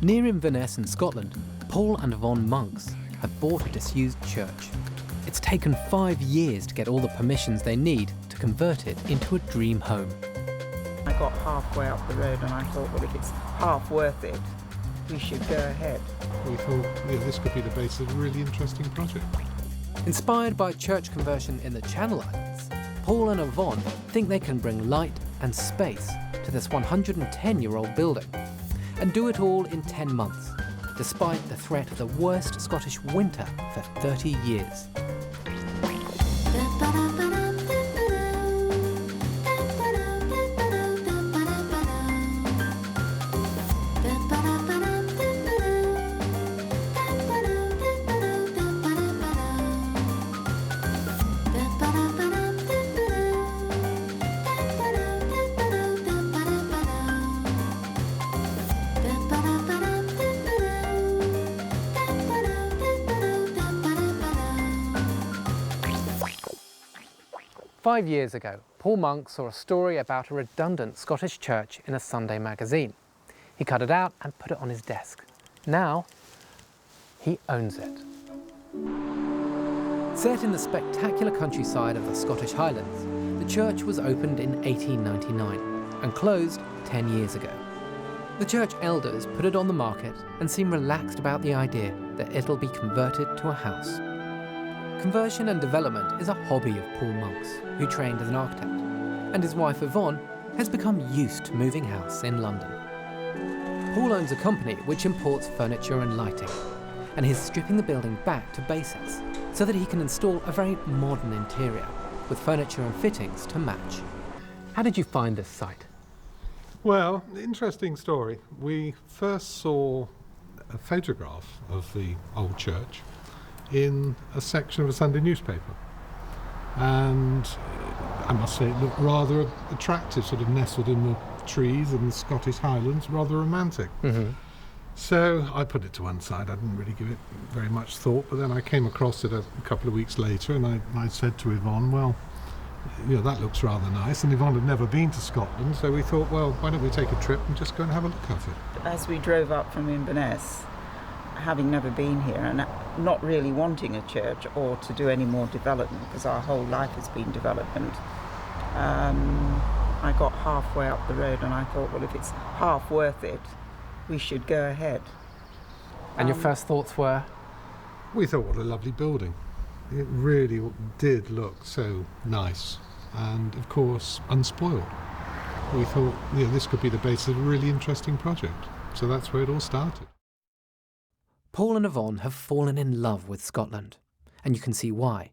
Near Inverness in Scotland, Paul and Yvonne monks have bought a disused church. It's taken 5 years to get all the permissions they need to convert it into a dream home. I got halfway up the road and I thought, well, if it's half worth it, we should go ahead. We thought, this could be the basis of a really interesting project. Inspired by church conversion in the Channel Islands, Paul and Yvonne think they can bring light and space to this 110-year-old building and do it all in 10 months, despite the threat of the worst Scottish winter for 30 years. Five years ago, Paul Monk saw a story about a redundant Scottish church in a Sunday magazine. He cut it out and put it on his desk. Now, he owns it. Set in the spectacular countryside of the Scottish Highlands, the church was opened in 1899 and closed 10 years ago. The church elders put it on the market and seem relaxed about the idea that it'll be converted to a house. Conversion and development is a hobby of Paul Monk's, who trained as an architect, and his wife Yvonne has become used to moving house in London. Paul owns a company which imports furniture and lighting, and he's stripping the building back to basics so that he can install a very modern interior with furniture and fittings to match. How did you find this site? Well, interesting story. We first saw a photograph of the old church in a section of a Sunday newspaper, and I must say it looked rather attractive, sort of nestled in the trees in the Scottish Highlands, rather romantic. So I put it to one side. I didn't really give it very much thought, but then I came across it a couple of weeks later, and I said to Yvonne, well, that looks rather nice, and Yvonne had never been to Scotland, so we thought, well, why don't we take a trip and just go and have a look at it. As we drove up from Inverness, having never been here and not really wanting a church or to do any more development, because our whole life has been development, I got halfway up the road and I thought, well, if it's half worth it, we should go ahead. And your first thoughts were? We thought, what a lovely building. It really did look so nice and, of course, unspoiled. We thought, this could be the basis of a really interesting project. So that's where it all started. Paul and Yvonne have fallen in love with Scotland, and you can see why.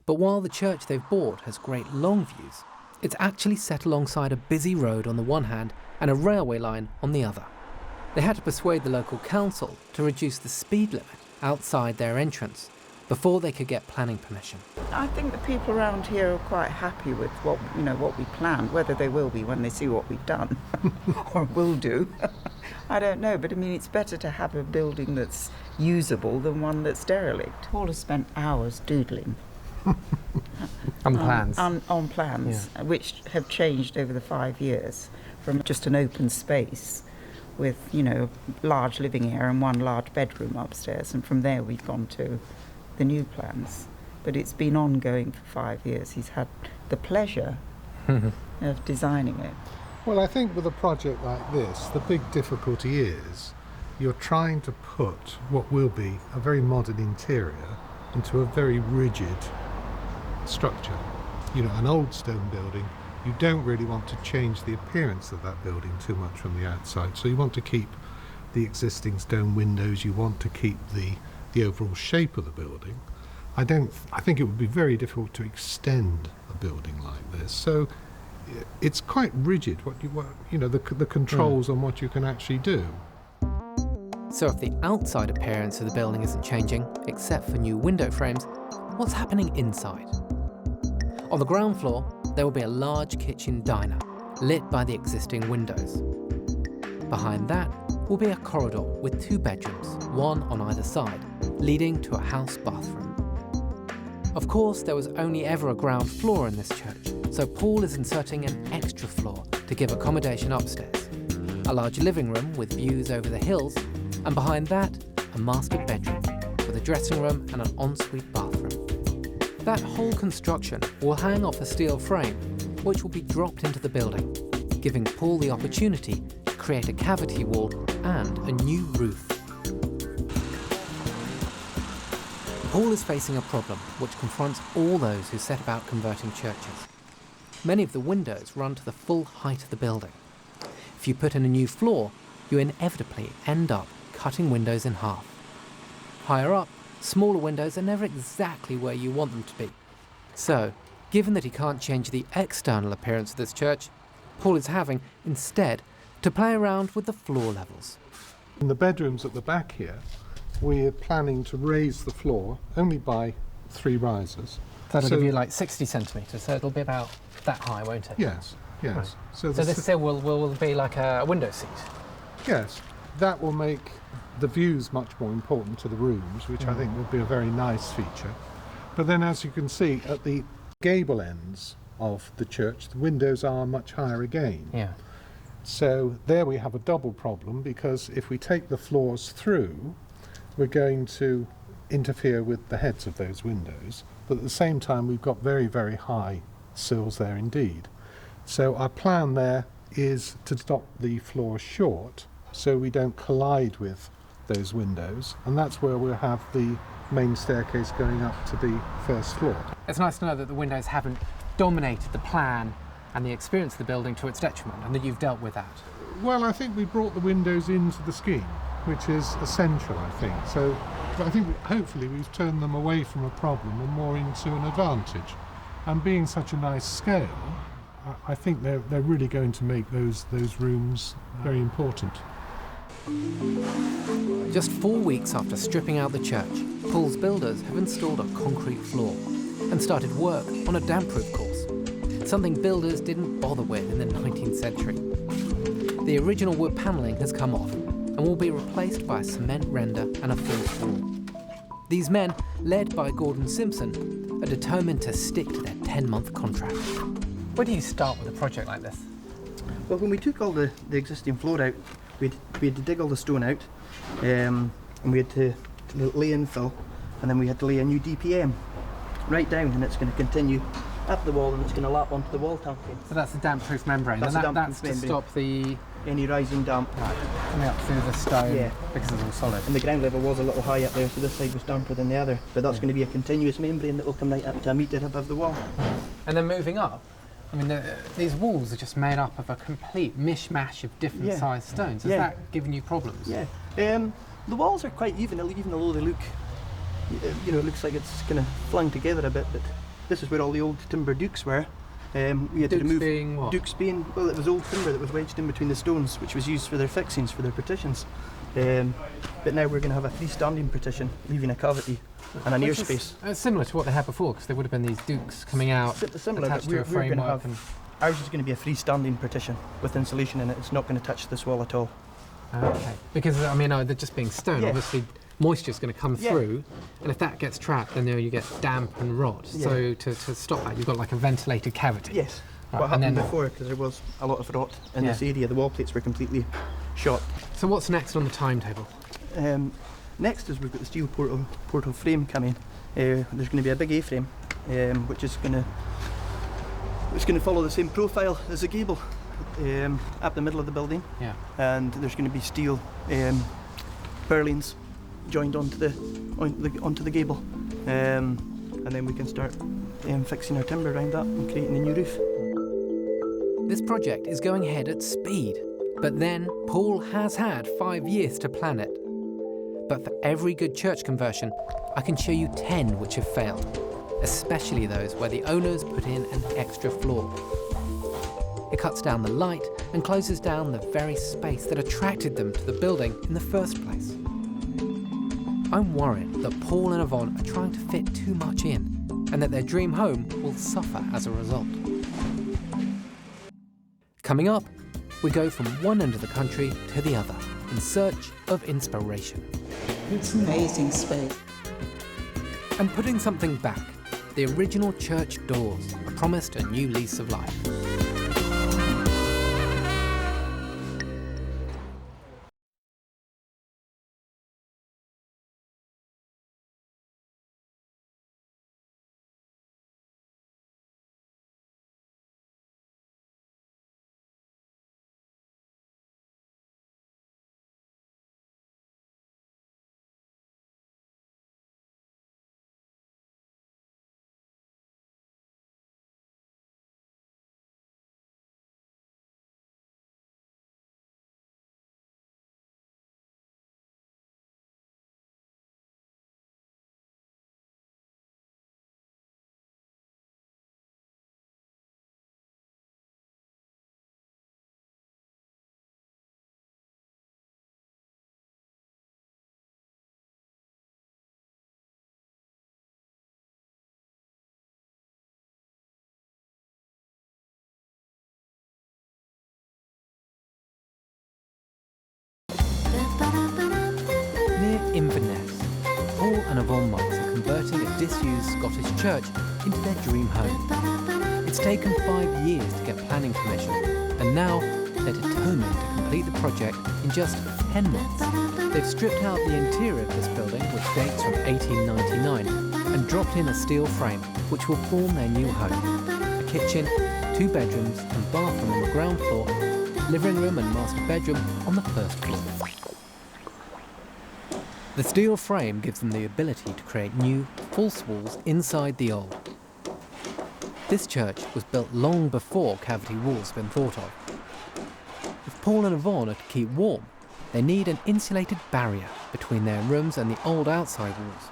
But while the church they've bought has great long views, it's actually set alongside a busy road on the one hand and a railway line on the other. They had to persuade the local council to reduce the speed limit outside their entrance before they could get planning permission. I think the people around here are quite happy with what we planned. Whether they will be when they see what we've done or will do, I don't know. But I mean, it's better to have a building that's usable than one that's derelict. Paul has spent hours doodling on plans. On plans, yeah, which have changed over the 5 years from just an open space with a large living area and one large bedroom upstairs, and from there we've gone to the new plans. But it's been ongoing for 5 years. He's had the pleasure of designing it. Well, I think with a project like this, the big difficulty is you're trying to put what will be a very modern interior into a very rigid structure. An old stone building, you don't really want to change the appearance of that building too much from the outside. So you want to keep the existing stone windows, you want to keep the overall shape of the building. I think it would be very difficult to extend a building like this. So it's quite rigid the controls on what you can actually do. So if the outside appearance of the building isn't changing, except for new window frames, what's happening inside? On the ground floor, there will be a large kitchen diner, lit by the existing windows. Behind that will be a corridor with 2 bedrooms, one on either side, leading to a house bathroom. Of course, there was only ever a ground floor in this church, so Paul is inserting an extra floor to give accommodation upstairs. A large living room with views over the hills And behind that, a master bedroom with a dressing room and an ensuite bathroom. That whole construction will hang off a steel frame, which will be dropped into the building, giving Paul the opportunity to create a cavity wall and a new roof. Paul is facing a problem which confronts all those who set about converting churches. Many of the windows run to the full height of the building. If you put in a new floor, you inevitably end up cutting windows in half. Higher up, smaller windows are never exactly where you want them to be. So, given that he can't change the external appearance of this church, Paul is having, instead, to play around with the floor levels. In the bedrooms at the back here, we're planning to raise the floor only by 3 risers. That'll give you like 60 centimetres, so it'll be about that high, won't it? Yes, yes. Right. So this still will be like a window seat? Yes, that will make the views much more important to the rooms, which I think would be a very nice feature. But then, as you can see, at the gable ends of the church, the windows are much higher again. Yeah. So there we have a double problem, because if we take the floors through, we're going to interfere with the heads of those windows. But at the same time, we've got very, very high sills there indeed. So our plan there is to stop the floor short so we don't collide with those windows, and that's where we'll have the main staircase going up to the first floor. It's nice to know that the windows haven't dominated the plan and the experience of the building to its detriment, and that you've dealt with that. Well, I think we brought the windows into the scheme, which is essential, I think. So but I think hopefully we've turned them away from a problem and more into an advantage. And being such a nice scale, I think they're really going to make those rooms very important. Just 4 weeks after stripping out the church, Paul's builders have installed a concrete floor and started work on a damp-proof course, something builders didn't bother with in the 19th century. The original wood panelling has come off and will be replaced by a cement render and a false wall. These men, led by Gordon Simpson, are determined to stick to their 10-month contract. Where do you start with a project like this? Well, when we took all the existing floor out, we had to dig all the stone out, and we had to lay infill, and then we had to lay a new DPM right down, and it's going to continue up the wall, and it's going to lap onto the wall tanking. So that's a damp-proof membrane, That's and a that's damp-proof to membrane. stop Any rising damp. coming up through the stone, Yeah. because it's all solid. And the ground level was a little high up there, so this side was damper than the other. But that's going to be a continuous membrane that will come right up to a metre above the wall. And then moving up, I mean, these walls are just made up of a complete mishmash of different sized stones. Has that given you problems? Yeah. The walls are quite even though they look, it looks like it's kind of flung together a bit. But this is where all the old timber dukes were. We had to remove being what? Dukes being, well, it was old timber that was wedged in between the stones, which was used for their fixings, for their partitions. But now we're going to have a freestanding partition, leaving a cavity and an airspace. It's similar to what they had before, because there would have been these dukes coming out Similar, attached but to a we're going to framework. have, ours is going to be a freestanding partition with insulation in it. It's not going to touch this wall at all. Okay. Because, I mean, they're just being stone, Yeah. obviously moisture's going to come through, and if that gets trapped, then you get damp and rot. So to stop that, you've got like a ventilated cavity. Yes. Right, What happened and then- before, because there was a lot of rot in this area, the wall plates were completely shot. So what's next on the timetable? Next is we've got the steel portal frame coming. There's going to be a big A-frame, which is going to follow the same profile as the gable up the middle of the building. Yeah. And there's going to be steel purlins joined onto the gable, and then we can start fixing our timber around that and creating a new roof. This project is going ahead at speed, but then Paul has had 5 years to plan it. But for every good church conversion, I can show you 10 which have failed, especially those where the owners put in an extra floor. It cuts down the light and closes down the very space that attracted them to the building in the first place. I'm worried that Paul and Yvonne are trying to fit too much in, and that their dream home will suffer as a result. Coming up, we go from one end of the country to the other in search of inspiration. It's an amazing space. And putting something back, the original church doors are promised a new lease of life. Near Inverness, Paul and Yvonne monks are converting a disused Scottish church into their dream home. It's taken 5 years to get planning permission, and now they're determined to complete the project in just 10 months. They've stripped out the interior of this building, which dates from 1899, and dropped in a steel frame, which will form their new home. A kitchen, 2 bedrooms and bathroom on the ground floor, living room and master bedroom on the first floor. The steel frame gives them the ability to create new, false walls inside the old. This church was built long before cavity walls had been thought of. If Paul and Yvonne are to keep warm, they need an insulated barrier between their rooms and the old outside walls.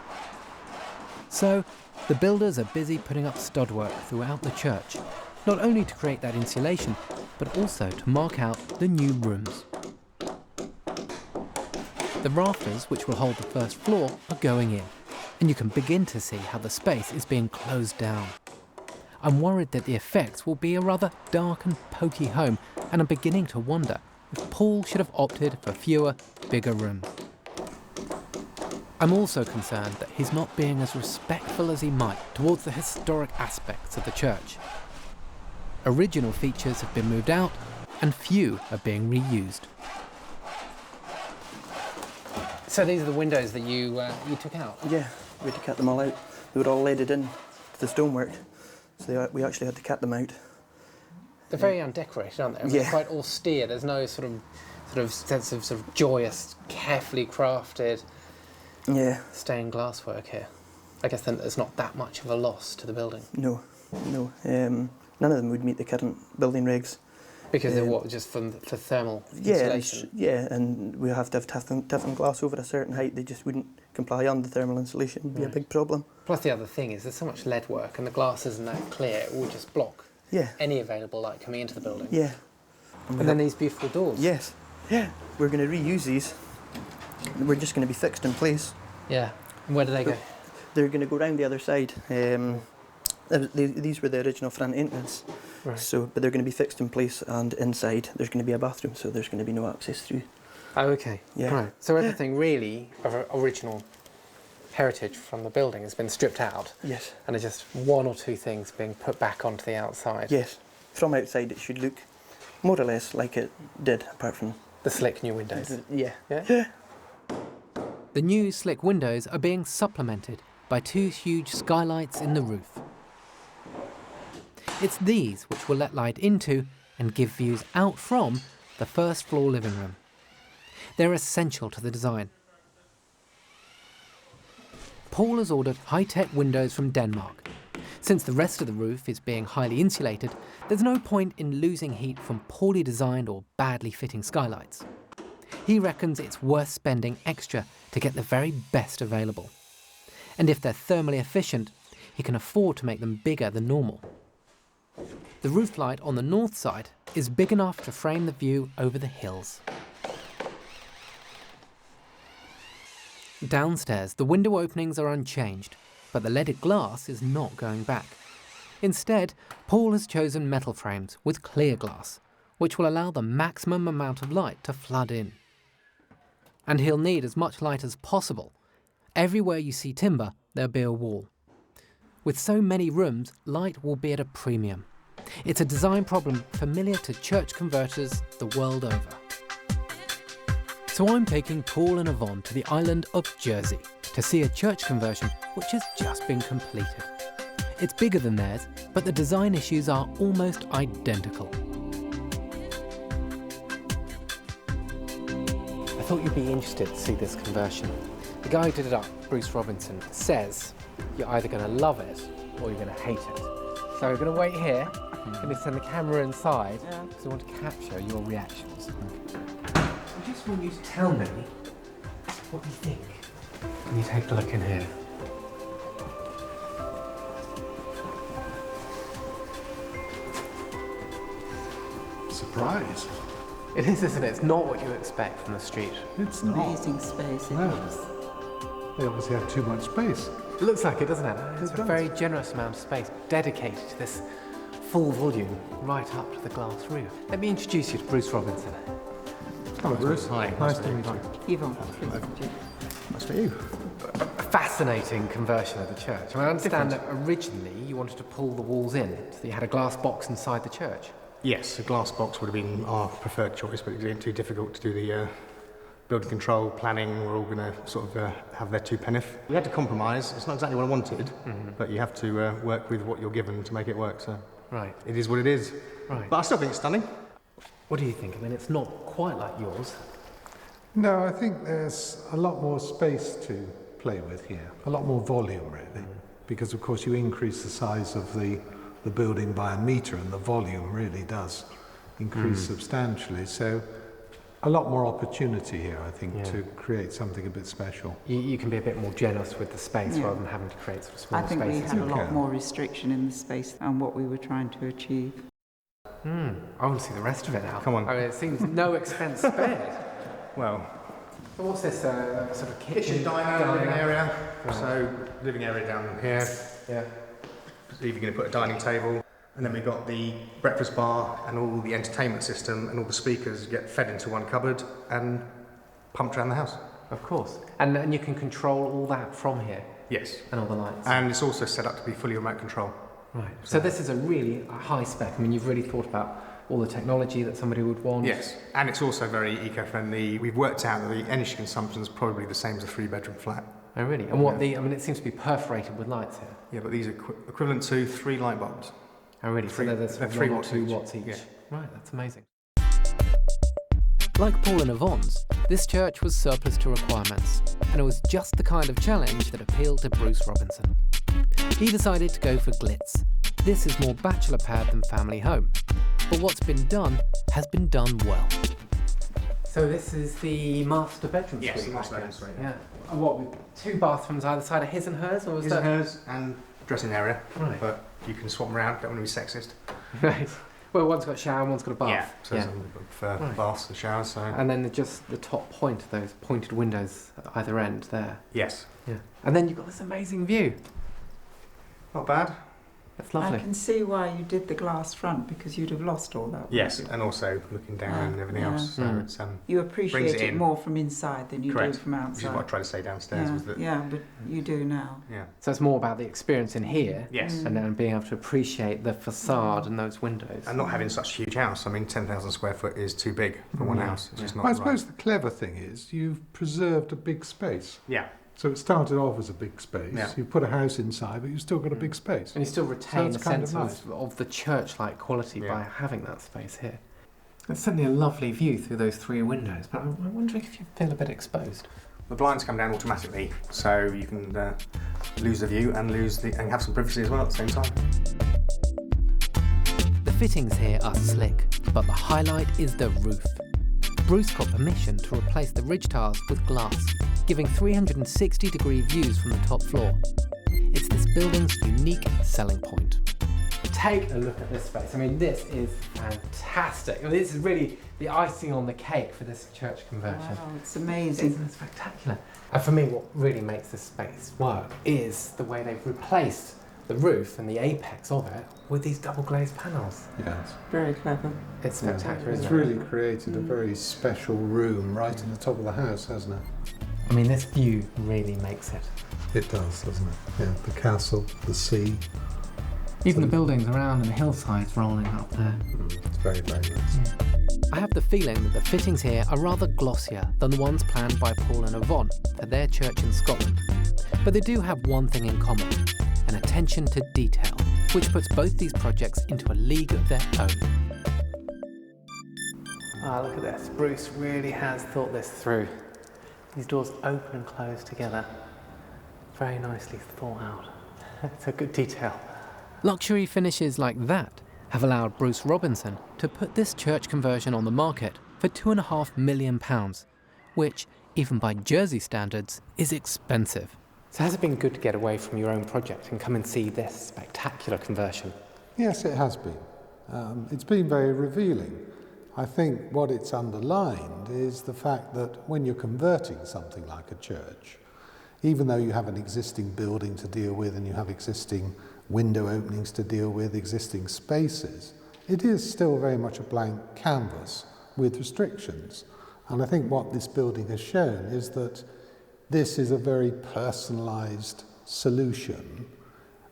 So, the builders are busy putting up studwork throughout the church, not only to create that insulation, but also to mark out the new rooms. The rafters, which will hold the first floor, are going in, and you can begin to see how the space is being closed down. I'm worried that the effects will be a rather dark and pokey home, and I'm beginning to wonder if Paul should have opted for fewer, bigger rooms. I'm also concerned that he's not being as respectful as he might towards the historic aspects of the church. Original features have been moved out, and few are being reused. So these are the windows that you took out? Yeah, we had to cut them all out. They were all leaded in to the stonework, so we actually had to cut them out. They're very undecorated, aren't they? I mean, Yeah. They're quite austere. There's no sort of sense of sort of joyous, carefully crafted Yeah. stained glass work here. I guess then there's not that much of a loss to the building. No. None of them would meet the current building regs. Because they're what, just for thermal Yeah, insulation? and we have to have Teflon glass over a certain height. They just wouldn't comply on the thermal insulation. It would be a big problem. Plus the other thing is there's so much lead work and the glass isn't that clear, it will just block Yeah. any available light coming into the building. Yeah. And then these beautiful doors. Yes. Yeah. We're going to reuse these. We're just going to be fixed in place. Yeah. And where do they go? They're going to go round the other side. These were the original front entrance. Right. So, but they're going to be fixed in place, and inside there's going to be a bathroom, so there's going to be no access through. Oh, okay. Yeah. Right. So everything really of original heritage from the building has been stripped out, Yes. and there's just 1 or 2 things being put back onto the outside. Yes. From outside, it should look more or less like it did, apart from The slick new windows. Yeah. Yeah? The new slick windows are being supplemented by 2 huge skylights in the roof. It's these which will let light into and give views out from the first floor living room. They're essential to the design. Paul has ordered high-tech windows from Denmark. Since the rest of the roof is being highly insulated, there's no point in losing heat from poorly designed or badly fitting skylights. He reckons it's worth spending extra to get the very best available. And if they're thermally efficient, he can afford to make them bigger than normal. The roof light on the north side is big enough to frame the view over the hills. Downstairs, the window openings are unchanged, but the leaded glass is not going back. Instead, Paul has chosen metal frames with clear glass, which will allow the maximum amount of light to flood in. And he'll need as much light as possible. Everywhere you see timber, there'll be a wall. With so many rooms, light will be at a premium. It's a design problem familiar to church converters the world over. So I'm taking Paul and Yvonne to the island of Jersey to see a church conversion which has just been completed. It's bigger than theirs, but the design issues are almost identical. I thought you'd be interested to see this conversion. The guy who did it up, Bruce Robinson, says you're either going to love it or you're going to hate it. So we're going to wait here. I'm going to send the camera inside because I want to capture your reactions. I just want you to tell me what you think when you take a look in here. Surprise. It is, isn't it? It's not what you expect from the street. It's not. Amazing space it No. is. They obviously have too much space. It looks like it, doesn't it? It's a does. very generous amount of space dedicated to this full volume right up to the glass roof. Let me introduce you to Bruce Robinson. Hello, Bruce. Hi. Nice to meet you. Yvonne. Nice to meet you. A fascinating conversion of the church. I understand that originally you wanted to pull the walls in, so you had a glass box inside the church. Yes, a glass box would have been our preferred choice, but it was getting too difficult to do the building control, planning. We're all going to sort of have their two penneth. We had to compromise. It's not exactly what I wanted, but you have to work with what you're given to make it work, so Right. it is what it is. Right. But I still think it's stunning. What do you think? I mean, it's not quite like yours. No, I think there's a lot more space to play with here, a lot more volume really, because of course you increase the size of the building by a metre and the volume really does increase substantially. So a lot more opportunity here, I think, to create something a bit special. You can be a bit more generous with the space Yeah. rather than having to create sort of I small think we spaces. had a lot Okay. more restriction in the space and what we were trying to achieve. I want to see the rest of it now. Come on. I mean, it seems no expense spared. Well, So what's this sort of kitchen? diner, living area. Right. So living area down here. Yeah. Either going to put a dining table, and then we've got the breakfast bar and all the entertainment system, and all the speakers get fed into one cupboard and pumped around the house. Of course. And you can control all that from here Yes. and all the lights. And it's also set up to be fully remote control. Right. So this is a really high spec. I mean, you've really thought about all the technology that somebody would want. Yes. And it's also very eco-friendly. We've worked out that the energy consumption is probably the same as a 3-bedroom flat. Oh, really? And what I mean, it seems to be perforated with lights here. Yeah, but these are equivalent to 3 light bulbs. Oh, really? Three- So they're they're 3 3 or watts 2 each. watts each. Yeah. Right, that's amazing. Like Paul and Yvonne's, this church was surplus to requirements, and it was just the kind of challenge that appealed to Bruce Robinson. He decided to go for glitz. This is more bachelor pad than family home, but what's been done has been done well. So this is the master bedroom Yes, suite. the master I bedroom guess. suite, Yeah. And what, with 2 bathrooms either side of his and hers, or was His that? and hers and dressing area. Right. But you can swap them around. Don't want to be sexist. Right. Well, one's got a shower, one's got a bath. So some people prefer Right. baths and showers. So And then just the top point of those pointed windows at either end there. yes, Yeah. And then you've got this amazing view. not bad. It's I lovely. can see why you did the glass front, because you'd have lost all that. Yes, wouldn't you? and also looking down Yeah, and everything yeah. else. So Mm. it's You brings appreciate it it in. more from inside than you correct. do from Which is what I outside. tried to say downstairs. Yeah, Was that yeah, but you do now. yeah. So it's more about the experience in here Yes. and then being able to appreciate the facade and those windows. And not having such a huge house. I mean, 10,000 square foot is too big for one Yeah, house. It's just yeah. not I suppose right. the clever thing is you've preserved a big space. Yeah, So it started off as a big space. Yeah. You put a house inside, but you've still got a big space. And you still retain it's a kind of sense of the church-like quality Yeah. by having that space here. It's certainly a lovely view through those 3 windows, but I'm wondering if you feel a bit exposed. the blinds come down automatically, so you can lose the view and and have some privacy as well at the same time. The fittings here are slick, but the highlight is the roof. Bruce got permission to replace the ridge tiles with glass, giving 360-degree views from the top floor. It's this building's unique selling point. Take a look at this space. I mean, this is fantastic. I mean, this is really the icing on the cake for this church conversion. Wow, it's amazing. Isn't it spectacular? And for me, what really makes this space work is the way they've replaced the roof and the apex of it with these double glazed panels. Yes. Very clever. It's Yeah. spectacular, It's isn't it? really created a very special room right in the top of the house, hasn't it? I mean, this view really makes it. It does, doesn't it? Yeah, the castle, the sea. Even the buildings around and the hillsides rolling up there. It's very, very nice. I have the feeling that the fittings here are rather glossier than the ones planned by Paul and Yvonne for their church in Scotland. But they do have one thing in common, an attention to detail, which puts both these projects into a league of their own. Ah, look at this. Bruce really has thought this through. These doors open and close together. Very nicely thought out. It's a good detail. Luxury finishes like that have allowed Bruce Robinson to put this church conversion on the market for £2.5 million, which, even by Jersey standards, is expensive. So has it been good to get away from your own project and come and see this spectacular conversion? Yes, it has been. It's been very revealing. I think what it's underlined is the fact that when you're converting something like a church, even though you have an existing building to deal with and you have existing window openings to deal with, existing spaces, it is still very much a blank canvas with restrictions. And I think what this building has shown is that this is a very personalised solution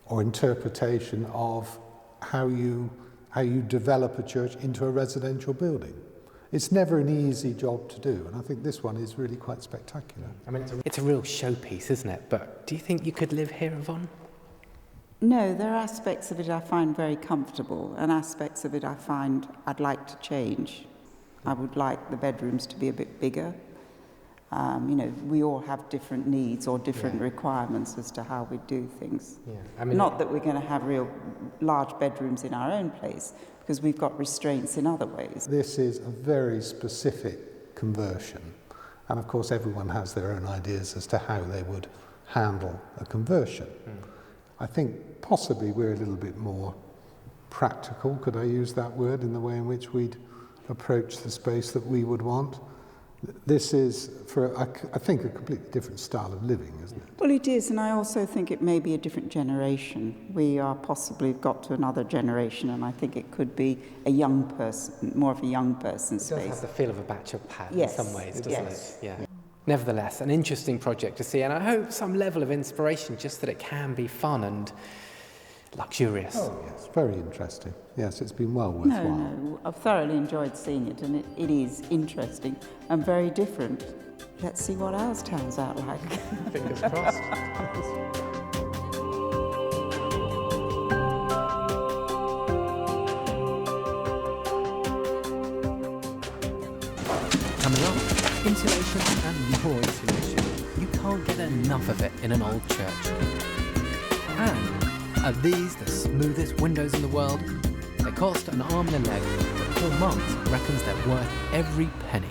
or interpretation of how you develop a church into a residential building. It's never an easy job to do, and I think this one is really quite spectacular. I mean, it's a real showpiece, isn't it? But do you think you could live here, Yvonne? No, there are aspects of it I find very comfortable, and aspects of it I find I'd like to change. I would like the bedrooms to be a bit bigger. You know, we all have different needs or different requirements as to how we do things. Yeah. I mean, not that we're going to have real large bedrooms in our own place, because we've got restraints in other ways. This is a very specific conversion, and of course everyone has their own ideas as to how they would handle a conversion. I think possibly we're a little bit more practical, could I use that word, in the way in which we'd approach the space that we would want. This is, I think, a completely different style of living, isn't it? Well, it is, and I also think it may be a different generation. We are possibly got to another generation, and I think it could be a young person, more of a young person's space. It does have the feel of a bachelor pad Yes. in some ways, doesn't Yes. it? Yeah. Nevertheless, an interesting project to see, and I hope some level of inspiration, just that it can be fun and luxurious. Oh, yes, very interesting. Yes, it's been well worthwhile. No, I've thoroughly enjoyed seeing it, and it is interesting and very different. Let's see what ours turns out like. Fingers crossed. Coming up, insulation and more insulation. You can't get enough of it in an old church. And are these the smoothest windows in the world? They cost an arm and a leg, but Paul Monks reckons they're worth every penny.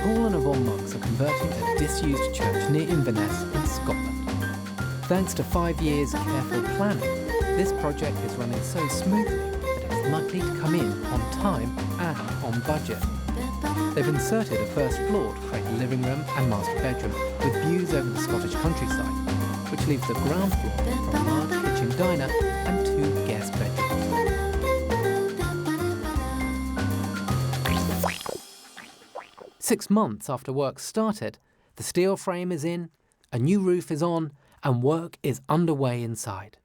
Paul and Yvonne Monks are converting a disused church near Inverness in Scotland. Thanks to 5 years careful planning, this project is running so smoothly that it's likely to come in on time and on budget. They've inserted a first floor to create a living room and master bedroom with views over the Scottish countryside, which leaves the ground floor for a large kitchen diner and 2 guest bedrooms. Six months after work started, the steel frame is in, a new roof is on, and work is underway inside.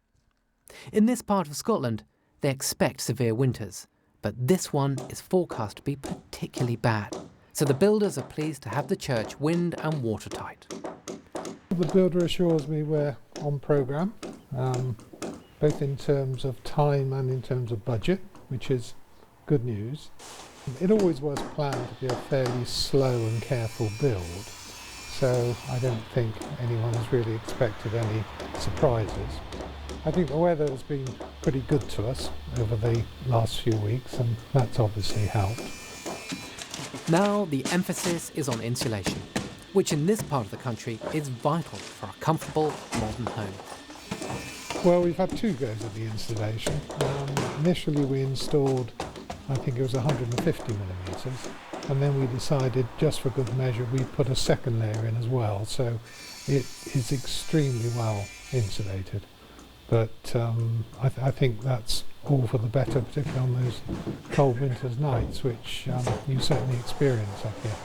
In this part of Scotland, they expect severe winters, but this one is forecast to be particularly bad, so the builders are pleased to have the church wind and watertight. The builder assures me we're on programme, both in terms of time and in terms of budget, which is good news. It always was planned to be a fairly slow and careful build, so I don't think anyone has really expected any surprises. I think the weather has been pretty good to us over the last few weeks, and that's obviously helped. Now the emphasis is on insulation, which in this part of the country is vital for a comfortable modern home. Well, we've had 2 goes at the installation. Initially we installed, I think it was 150 millimetres, and then we decided, just for good measure, we'd put a second layer in as well, so it is extremely well insulated. But I think that's all for the better, particularly on those cold winter's nights, which you certainly experience up here.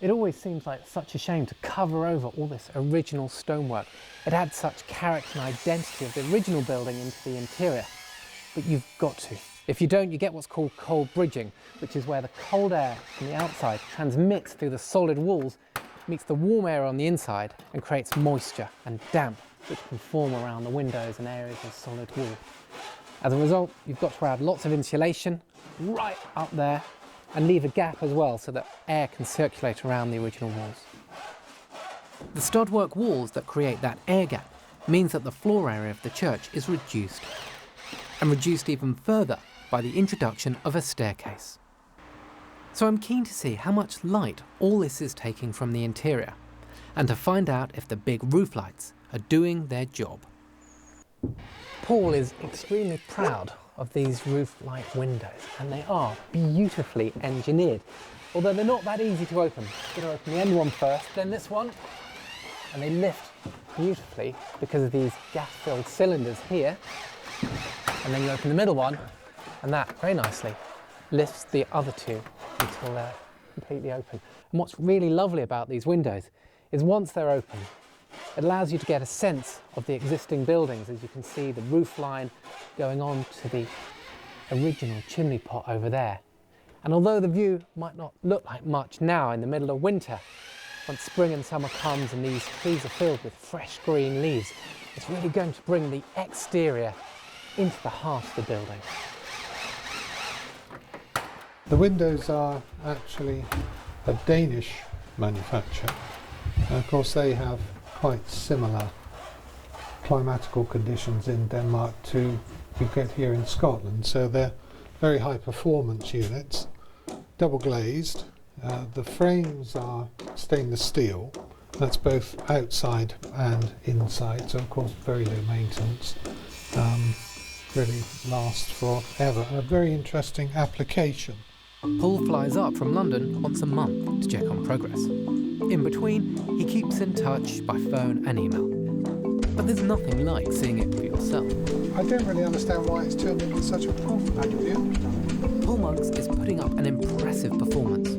It always seems like such a shame to cover over all this original stonework. It adds such character and identity of the original building into the interior. But you've got to. If you don't, you get what's called cold bridging, which is where the cold air from the outside transmits through the solid walls, meets the warm air on the inside and creates moisture and damp, which can form around the windows and areas of solid wall. As a result, you've got to add lots of insulation right up there and leave a gap as well so that air can circulate around the original walls. The studwork walls that create that air gap means that the floor area of the church is reduced, and reduced even further by the introduction of a staircase. So I'm keen to see how much light all this is taking from the interior, and to find out if the big roof lights are doing their job. Paul is extremely proud of these roof light windows, and they are beautifully engineered, although they're not that easy to open. You've got to open the end one first, then this one, and they lift beautifully because of these gas-filled cylinders here, and then you open the middle one, and that very nicely lifts the other two until they're completely open. And what's really lovely about these windows is once they're open, it allows you to get a sense of the existing buildings. As you can see, the roof line going on to the original chimney pot over there. And although the view might not look like much now in the middle of winter, once spring and summer comes and these trees are filled with fresh green leaves, it's really going to bring the exterior into the heart of the building. The windows are actually a Danish manufacture. And of course they have quite similar climatical conditions in Denmark to you get here in Scotland. So they're very high performance units, double glazed. The frames are stainless steel. That's both outside and inside, so of course very low maintenance. Really lasts forever. A very interesting application. Paul flies up from London once a month to check on progress. In between, he keeps in touch by phone and email. But there's nothing like seeing it for yourself. I don't really understand why it's turned into such a problem. How do you understand? Paul Monks is putting up an impressive performance.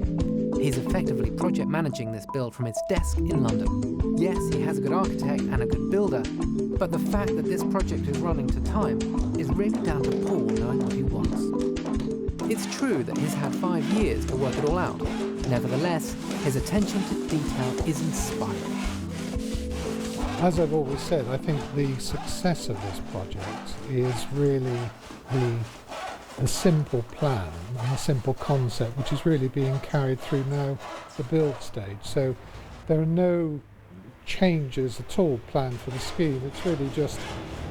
He's effectively project managing this build from his desk in London. Yes, he has a good architect and a good builder, but the fact that this project is running to time is really down to Paul knowing what he wants. It's true that he's had 5 years to work it all out. Nevertheless, his attention to detail is inspiring. As I've always said, I think the success of this project is really the simple plan and the simple concept, which is really being carried through now the build stage. So there are no changes at all planned for the scheme. It's really just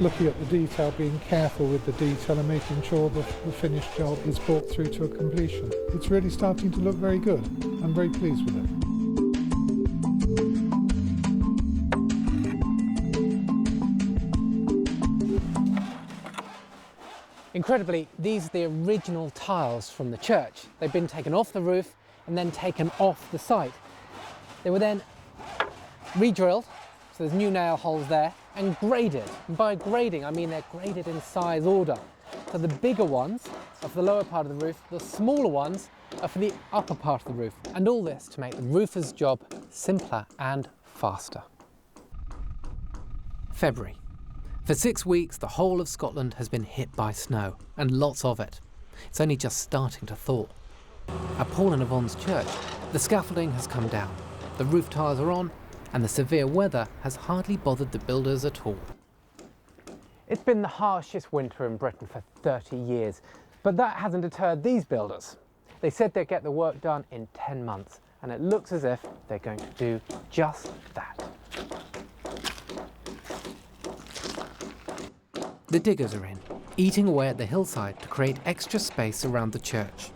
looking at the detail, being careful with the detail and making sure that the finished job is brought through to a completion. It's really starting to look very good. I'm very pleased with it. Incredibly, these are the original tiles from the church. They've been taken off the roof and then taken off the site. They were then re-drilled, so there's new nail holes there, and graded. And by grading, I mean they're graded in size order. So the bigger ones are for the lower part of the roof, the smaller ones are for the upper part of the roof. And all this to make the roofer's job simpler and faster. February. For 6 weeks, the whole of Scotland has been hit by snow, and lots of it. It's only just starting to thaw. At Paul and Yvonne's church, the scaffolding has come down, the roof tiles are on, and the severe weather has hardly bothered the builders at all. It's been the harshest winter in Britain for 30 years, but that hasn't deterred these builders. They said they'd get the work done in 10 months, and it looks as if they're going to do just that. The diggers are in, eating away at the hillside to create extra space around the church.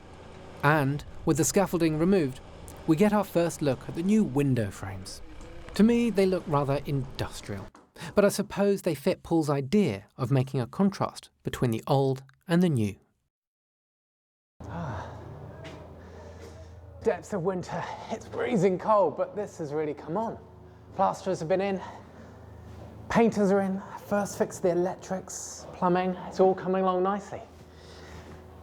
And, with the scaffolding removed, we get our first look at the new window frames. To me, they look rather industrial, but I suppose they fit Paul's idea of making a contrast between the old and the new. Depths of winter, it's freezing cold, but this has really come on. Plasterers have been in, painters are in, first fix the electrics, plumbing, it's all coming along nicely.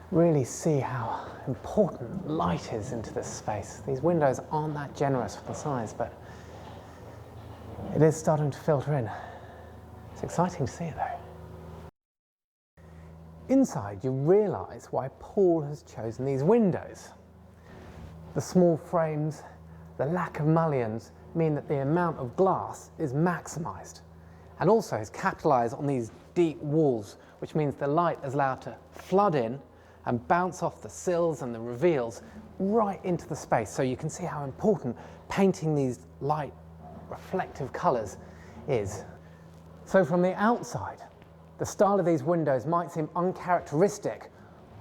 Really see how important light is into this space. These windows aren't that generous for the size, but it is starting to filter in. It's exciting to see it though. Inside, you realise why Paul has chosen these windows. The small frames, the lack of mullions mean that the amount of glass is maximised. And also he's capitalised on these deep walls, which means the light is allowed to flood in and bounce off the sills and the reveals right into the space. So you can see how important painting these light reflective colours is. So from the outside, the style of these windows might seem uncharacteristic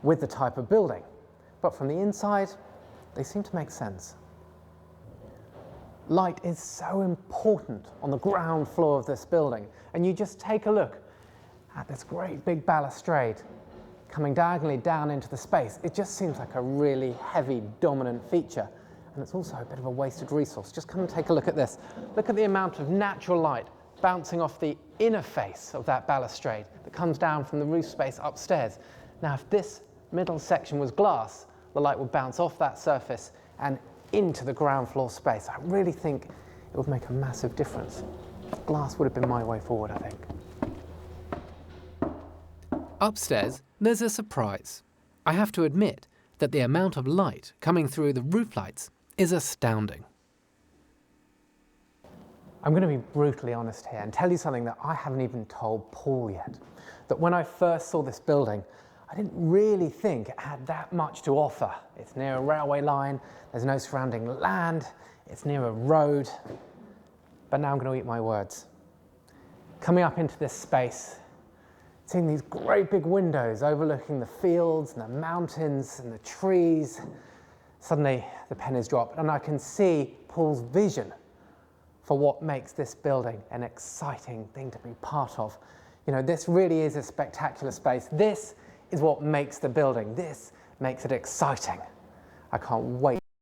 with the type of building, but from the inside, they seem to make sense. Light is so important on the ground floor of this building, and you just take a look at this great big balustrade coming diagonally down into the space. It just seems like a really heavy, dominant feature, and it's also a bit of a wasted resource. Just come and take a look at this. Look at the amount of natural light bouncing off the inner face of that balustrade that comes down from the roof space upstairs. Now, if this middle section was glass, the light would bounce off that surface and into the ground floor space. I really think it would make a massive difference. Glass would have been my way forward, I think. Upstairs, there's a surprise. I have to admit that the amount of light coming through the roof lights is astounding. I'm going to be brutally honest here and tell you something that I haven't even told Paul yet. That when I first saw this building, I didn't really think it had that much to offer. It's near a railway line, there's no surrounding land, it's near a road. But now I'm going to eat my words. Coming up into this space, seeing these great big windows overlooking the fields and the mountains and the trees, suddenly the pen is dropped and I can see Paul's vision for what makes this building an exciting thing to be part of. You know, this really is a spectacular space. This is what makes the building. This makes it exciting. I can't wait